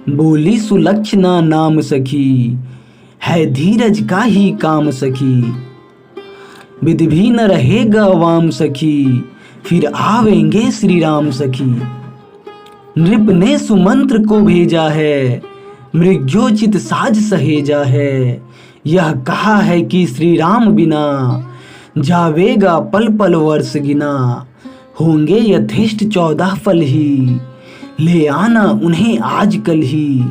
बोली सुलक्षणा नाम सखी, है धीरज का ही काम सखी। विधि भी न रहेगा वाम सखी, फिर आवेंगे श्री राम सखी। नृप ने सुमंत्र को भेजा है, मृग्योचित साज सहेजा है। यह कहा है कि श्री राम बिना, जावेगा पल पल वर्ष गिना। होंगे यथेष्ट 14 फल ही, ले आना उन्हें आज कल ही।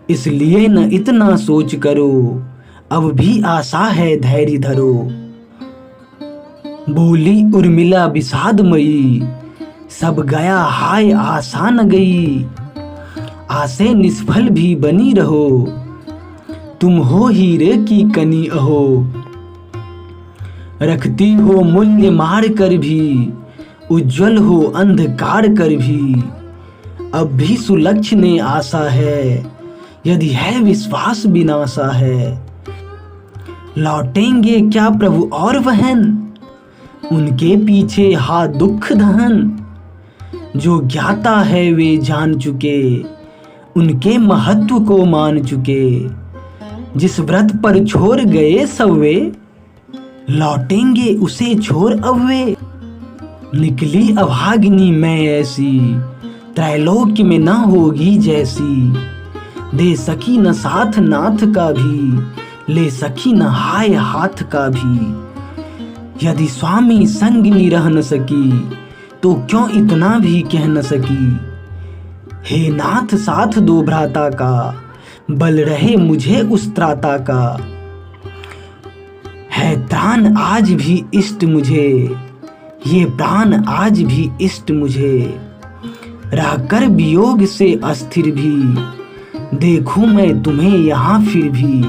इसलिए न इतना सोच करो, अब भी आशा है धैर्य धरो। बोली उर्मिला विषादमयी, सब गया हाय आशा न गई। आसे निष्फल भी बनी रहो, तुम हो हीरे की कनी अहो। रखती हो मूल्य मार कर भी, उज्जवल हो अंधकार कर भी। अब भी सुलक्ष्य ने आशा है, यदि है विश्वास बिनाशा है। लौटेंगे क्या प्रभु और बहन, उनके पीछे हा दुख दहन। जो ज्ञाता है वे जान चुके, उनके महत्व को मान चुके। जिस व्रत पर छोड़ गए सब वे, लौटेंगे उसे छोड़ अब वे। निकली अभागिनी मैं ऐसी, त्रैलोक्य में न होगी जैसी। दे सकी न साथ नाथ का भी, ले सकी न हाय हाथ का भी। यदि स्वामी संग निरह न सकी, तो क्यों इतना भी कह न सकी। हे नाथ साथ दो भ्राता का, बल रहे मुझे उस त्राता का। है प्राण आज भी इष्ट मुझे, ये प्राण आज भी इष्ट मुझे। रहकर वियोग से अस्थिर भी, देखूं मैं तुम्हें यहाँ फिर भी।